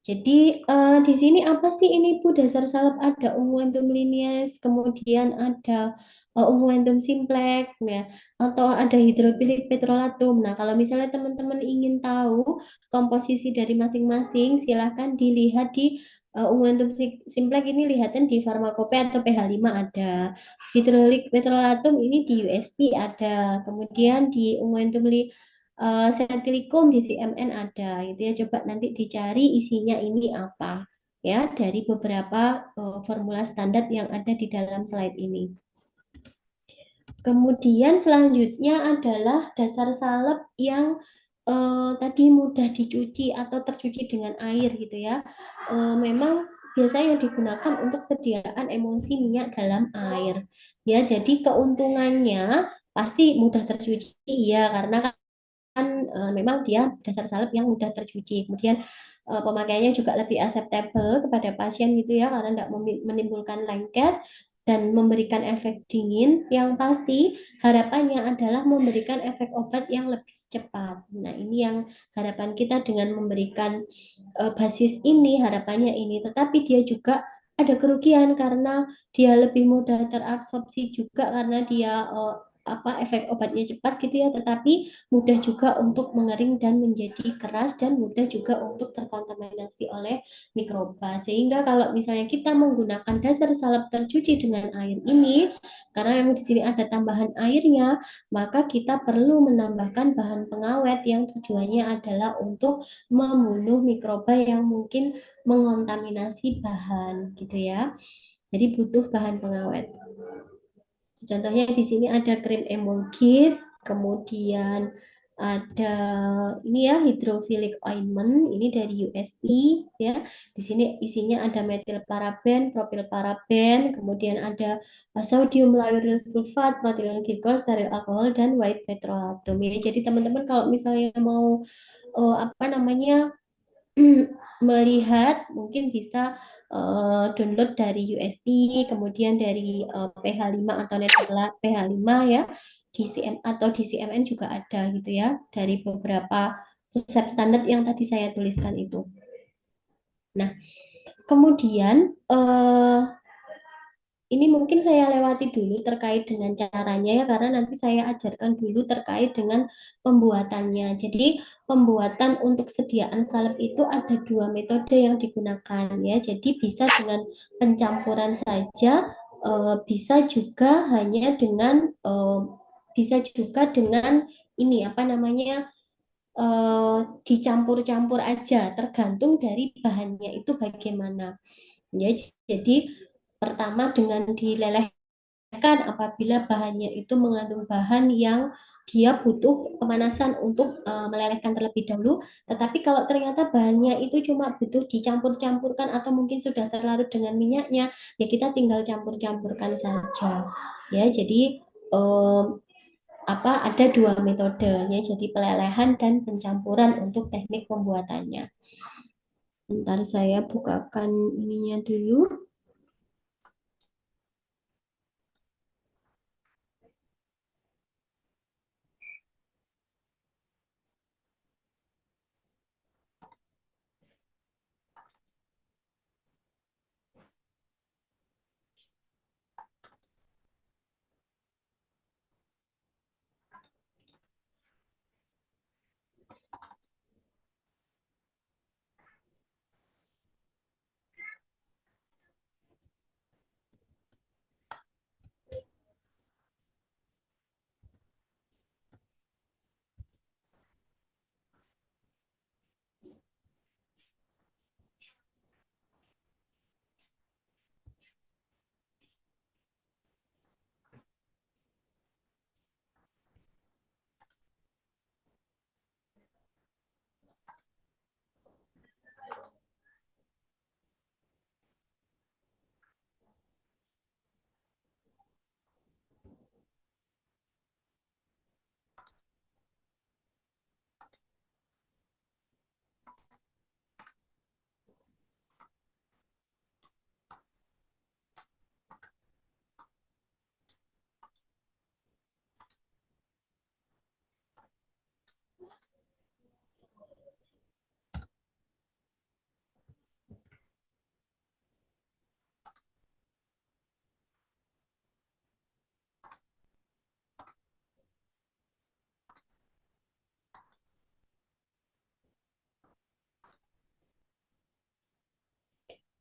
Jadi di sini apa sih ini Bu dasar salep ada unguentum lineas, kemudian ada unguentum simplex ya, atau ada hidrofilik petrolatum. Nah, kalau misalnya teman-teman ingin tahu komposisi dari masing-masing, silahkan dilihat di unguentum simplex ini lihatan di farmakope atau pH5 ada. Hidrofilik petrolatum ini di USP ada. Kemudian di unguentum Setilikum di CMN ada itu ya coba nanti dicari isinya ini apa ya dari beberapa formula standar yang ada di dalam slide ini. Kemudian selanjutnya adalah dasar salep yang tadi mudah dicuci atau tercuci dengan air gitu ya. Memang biasanya digunakan untuk sediaan emulsi minyak dalam air. Ya, jadi keuntungannya pasti mudah tercuci ya karena kan memang dia dasar salep yang mudah tercuci. Kemudian pemakaiannya juga lebih acceptable kepada pasien gitu ya karena tidak menimbulkan lengket dan memberikan efek dingin, yang pasti harapannya adalah memberikan efek obat yang lebih cepat. Nah, ini yang harapan kita dengan memberikan basis ini, harapannya ini. Tetapi dia juga ada kerugian karena dia lebih mudah terabsorpsi juga karena dia efek obatnya cepat gitu ya, tetapi mudah juga untuk mengering dan menjadi keras dan mudah juga untuk terkontaminasi oleh mikroba. Sehingga kalau misalnya kita menggunakan dasar salep tercuci dengan air ini, karena memang di sini ada tambahan airnya, maka kita perlu menambahkan bahan pengawet yang tujuannya adalah untuk membunuh mikroba yang mungkin mengontaminasi bahan gitu ya. Jadi butuh bahan pengawet. Contohnya di sini ada krim emulgit, kemudian ada ini ya hydrophilic ointment, ini dari USP ya. Di sini isinya ada metil paraben, propil paraben, kemudian ada sodium lauryl sulfat, propylene glikol, steril alkohol dan white petroleum. Ya, jadi teman-teman kalau misalnya mau apa namanya melihat mungkin bisa download dari USB, kemudian dari PH5 atau network PH5 ya, DCM atau DCMN juga ada gitu ya, dari beberapa resep standar yang tadi saya tuliskan itu. Nah, kemudian ini mungkin saya lewati dulu terkait dengan caranya ya, karena nanti saya ajarkan dulu terkait dengan pembuatannya. Jadi pembuatan untuk sediaan salep itu ada dua metode yang digunakan ya. Jadi bisa dengan pencampuran saja, bisa juga hanya dengan bisa juga dengan ini apa namanya dicampur-campur aja, tergantung dari bahannya itu bagaimana. Ya, jadi pertama dengan dilelehkan apabila bahannya itu mengandung bahan yang dia butuh pemanasan untuk melelehkan terlebih dahulu. Tetapi kalau ternyata bahannya itu cuma butuh dicampur-campurkan atau mungkin sudah terlarut dengan minyaknya, ya kita tinggal campur-campurkan saja. Ya, jadi ada dua metode ya, jadi pelelehan dan pencampuran untuk teknik pembuatannya. Ntar saya bukakan ininya dulu.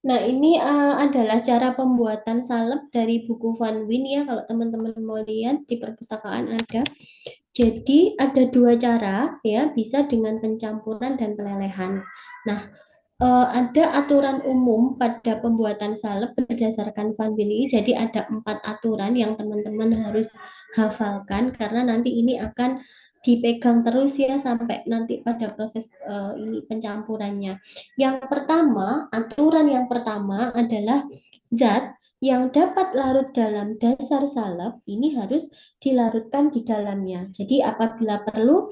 Nah, ini adalah cara pembuatan salep dari buku Van Wyn ya, kalau teman-teman mau lihat di perpustakaan ada. Jadi ada dua cara ya, bisa dengan pencampuran dan pelelehan. Nah, ada aturan umum pada pembuatan salep berdasarkan Van Wyn ini. Jadi ada 4 aturan yang teman-teman harus hafalkan karena nanti ini akan dipegang terus ya sampai nanti pada proses ini pencampurannya. Yang pertama, aturan yang pertama adalah zat yang dapat larut dalam dasar salep ini harus dilarutkan di dalamnya. Jadi apabila perlu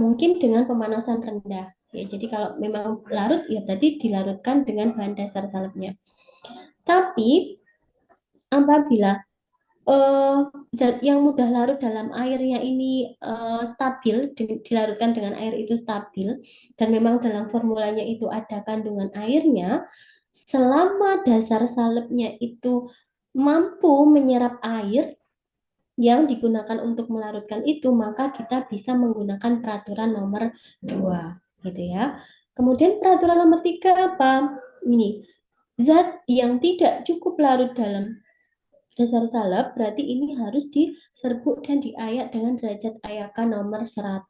mungkin dengan pemanasan rendah. Ya, jadi kalau memang larut ya berarti dilarutkan dengan bahan dasar salepnya. Tapi apabila zat yang mudah larut dalam airnya ini stabil, dilarutkan dengan air itu stabil, dan memang dalam formulanya itu ada kandungan airnya, selama dasar salepnya itu mampu menyerap air yang digunakan untuk melarutkan itu, maka kita bisa menggunakan peraturan nomor 2, gitu ya. Kemudian peraturan nomor 3 apa? Ini, zat yang tidak cukup larut dalam dasar salep berarti ini harus diserbuk dan diayak dengan derajat ayakan nomor 100.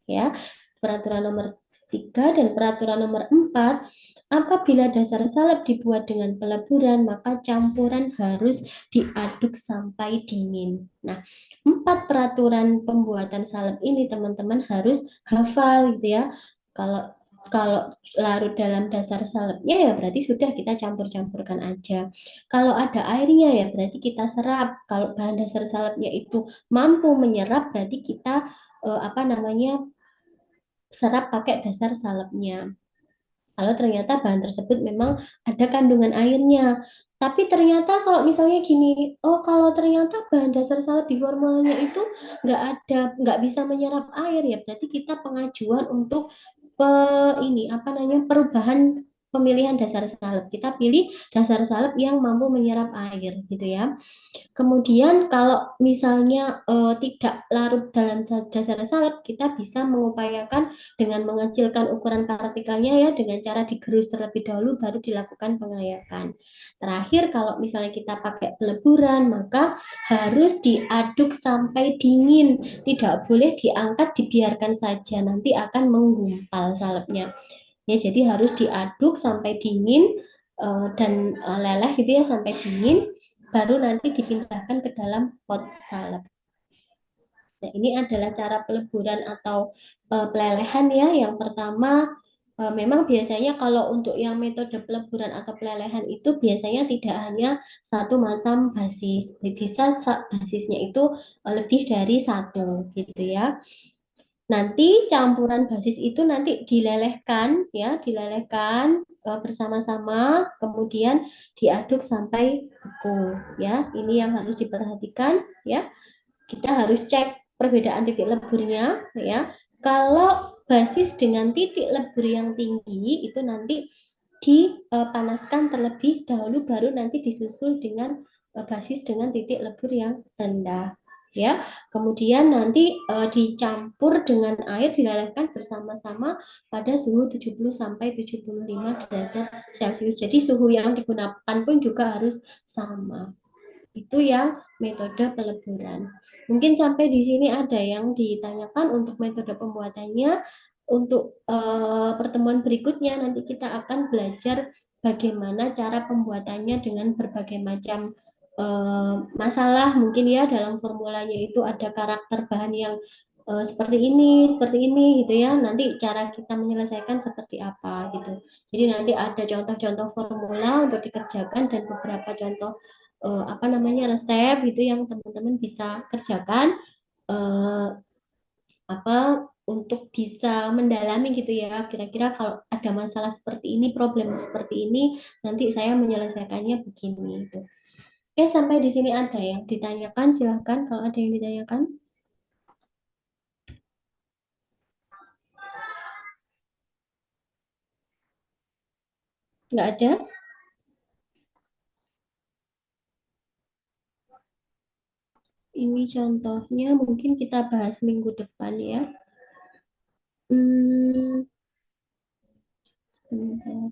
Ya, peraturan nomor 3 dan peraturan nomor 4, apabila dasar salep dibuat dengan peleburan, maka campuran harus diaduk sampai dingin. Nah, 4 peraturan pembuatan salep ini teman-teman harus hafal gitu ya. Kalau kalau larut dalam dasar salepnya ya berarti sudah kita campur-campurkan aja. Kalau ada airnya ya berarti kita serap. Kalau bahan dasar salepnya itu mampu menyerap berarti kita apa namanya serap pakai dasar salepnya. Kalau ternyata bahan tersebut memang ada kandungan airnya. Tapi ternyata kalau misalnya gini, oh kalau ternyata bahan dasar salep di formulanya itu nggak bisa menyerap air ya, berarti kita pengajuan untuk ini apa namanya perubahan pemilihan dasar salep. Kita pilih dasar salep yang mampu menyerap air, gitu ya. Kemudian kalau misalnya tidak larut dalam dasar salep, kita bisa mengupayakan dengan mengecilkan ukuran partikelnya ya dengan cara digerus terlebih dahulu baru dilakukan pengayakan. Terakhir kalau misalnya kita pakai peleburan maka harus diaduk sampai dingin, tidak boleh diangkat dibiarkan saja nanti akan menggumpal salepnya. Ya jadi harus diaduk sampai dingin dan leleh gitu ya sampai dingin baru nanti dipindahkan ke dalam pot salep. Nah, ini adalah cara peleburan atau pelelehan ya. Yang pertama, memang biasanya kalau untuk yang metode peleburan atau pelelehan itu biasanya tidak hanya satu macam basis, bisa basisnya itu lebih dari satu gitu ya. Nanti campuran basis itu nanti dilelehkan ya, dilelehkan bersama-sama, kemudian diaduk sampai beku ya. Ini yang harus diperhatikan ya. Kita harus cek perbedaan titik leburnya ya. Kalau basis dengan titik lebur yang tinggi itu nanti dipanaskan terlebih dahulu baru nanti disusul dengan basis dengan titik lebur yang rendah ya. Kemudian nanti dicampur dengan air dilelehkan bersama-sama pada suhu 70 sampai 75 derajat Celcius. Jadi suhu yang digunakan pun juga harus sama. Itu yang metode peleburan. Mungkin sampai di sini ada yang ditanyakan untuk metode pembuatannya. Untuk pertemuan berikutnya nanti kita akan belajar bagaimana cara pembuatannya dengan berbagai macam masalah. Mungkin ya dalam formulanya itu ada karakter bahan yang seperti ini gitu ya. Nanti cara kita menyelesaikan seperti apa gitu. Jadi nanti ada contoh-contoh formula untuk dikerjakan dan beberapa contoh apa namanya resep gitu yang teman-teman bisa kerjakan apa untuk bisa mendalami gitu ya. Kira-kira kalau ada masalah seperti ini, problem seperti ini, nanti saya menyelesaikannya begini gitu. Oke, sampai di sini ada yang ditanyakan, silahkan kalau ada yang ditanyakan. Nggak ada? Ini contohnya mungkin kita bahas minggu depan ya. Sebentar.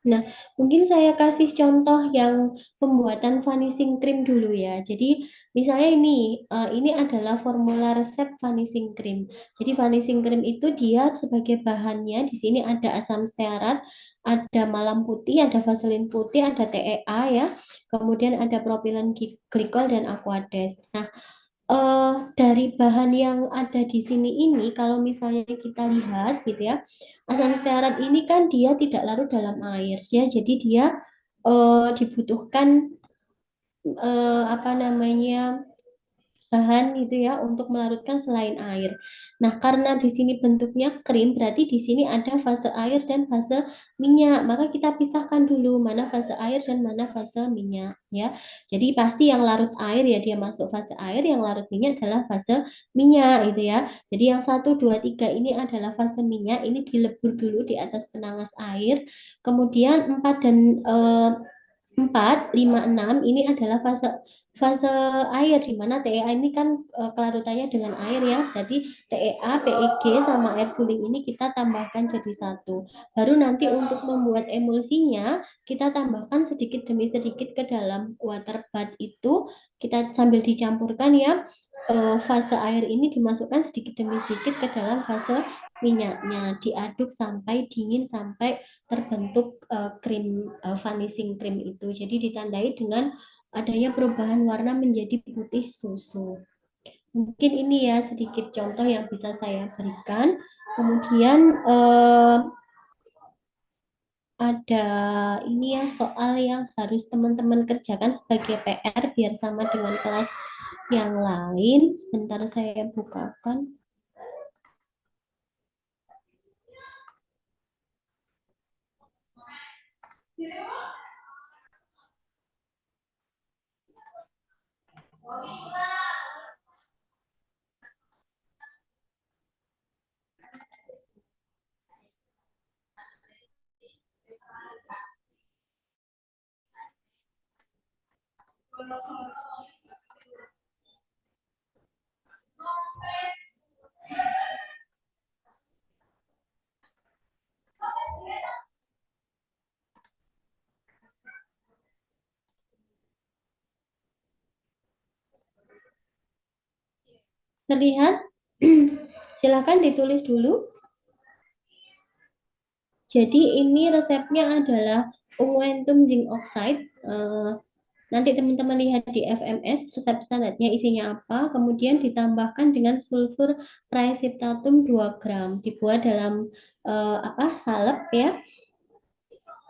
Nah, mungkin saya kasih contoh yang pembuatan vanishing cream dulu ya. Jadi, misalnya ini adalah formula resep vanishing cream. Jadi, vanishing cream itu dia sebagai bahannya di sini ada asam stearat, ada malam putih, ada vaselin putih, ada TEA ya. Kemudian ada propilen glikol dan aquades. Nah, dari bahan yang ada di sini ini, kalau misalnya kita lihat gitu ya, asam stearat ini kan dia tidak larut dalam air ya, jadi dia dibutuhkan apa namanya bahan gitu ya untuk melarutkan selain air. Nah, karena di sini bentuknya krim, berarti di sini ada fase air dan fase minyak. Maka kita pisahkan dulu mana fase air dan mana fase minyak ya. Jadi pasti yang larut air ya dia masuk fase air, yang larut minyak adalah fase minyak gitu ya. Jadi yang 1, 2, 3 ini adalah fase minyak, ini dilebur dulu di atas penangas air. Kemudian 4 dan 4, 5, 6 ini adalah fase fase air di mana TEA ini kan kelarutannya dengan air ya. Berarti TEA, PEG sama air suling ini kita tambahkan jadi satu. Baru nanti untuk membuat emulsinya kita tambahkan sedikit demi sedikit ke dalam water bath itu kita sambil dicampurkan ya. Fase air ini dimasukkan sedikit demi sedikit ke dalam fase minyaknya, diaduk sampai dingin sampai terbentuk krim vanishing cream itu. Jadi ditandai dengan adanya perubahan warna menjadi putih susu. Mungkin ini ya sedikit contoh yang bisa saya berikan. Kemudian ada ini ya soal yang harus teman-teman kerjakan sebagai PR biar sama dengan kelas yang lain. Sebentar saya bukakan. Terlihat? Silakan ditulis dulu. Jadi ini resepnya adalah unguentum zinc oxide. Nanti teman-teman lihat di FMS resep standarnya isinya apa. Kemudian ditambahkan dengan sulfur praecipitatum 2 gram. Dibuat dalam salep ya.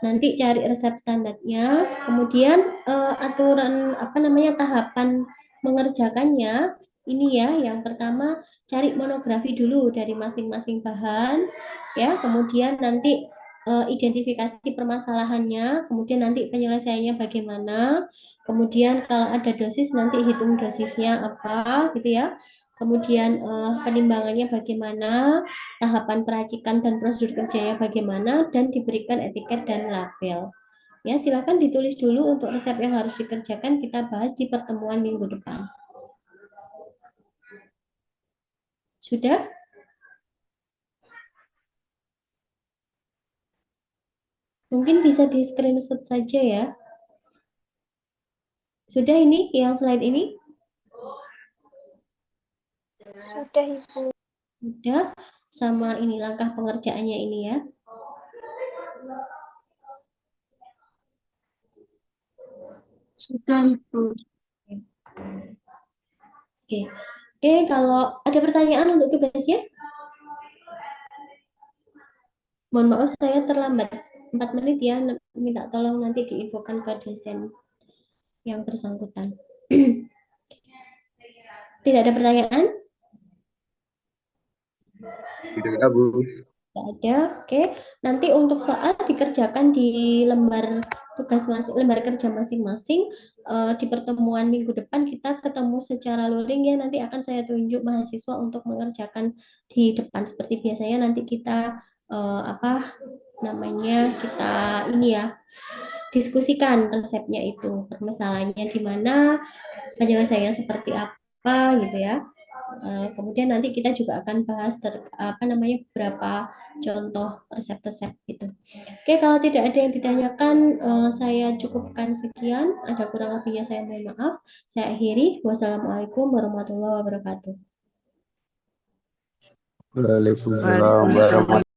Nanti cari resep standarnya. Kemudian aturan tahapan mengerjakannya. Ini ya, yang pertama cari monografi dulu dari masing-masing bahan ya, kemudian nanti identifikasi permasalahannya, kemudian nanti penyelesaiannya bagaimana, kemudian kalau ada dosis nanti hitung dosisnya apa gitu ya, kemudian penimbangannya bagaimana, tahapan peracikan dan prosedur kerjanya bagaimana, dan diberikan etiket dan label. Ya, silakan ditulis dulu untuk resep yang harus dikerjakan, kita bahas di pertemuan minggu depan. Sudah? Mungkin bisa di screenshot saja ya. Sudah ini yang slide ini? Sudah, Ibu. Sudah. Sama ini langkah pengerjaannya ini ya. Sudah, Ibu. Oke, kalau ada pertanyaan untuk tugasnya? Mohon maaf saya terlambat 4 menit ya, minta tolong nanti diinfokan ke dosen yang bersangkutan. Tidak ada pertanyaan? Tidak ada, Bu. Tidak ada. Oke, nanti untuk soal dikerjakan di lembar tugas lembar kerja masing-masing. Di pertemuan minggu depan kita ketemu secara luring ya, nanti akan saya tunjuk mahasiswa untuk mengerjakan di depan seperti biasanya. Nanti kita kita ini ya diskusikan resepnya itu, permasalahannya di mana, penyelesaiannya seperti apa gitu ya. Kemudian nanti kita juga akan bahas beberapa contoh resep-resep gitu. Oke, kalau tidak ada yang ditanyakan, saya cukupkan sekian. Ada kurang lebihnya saya mohon maaf. Saya akhiri. Wassalamualaikum warahmatullahi wabarakatuh. Waalaikumsalam warahmatullahi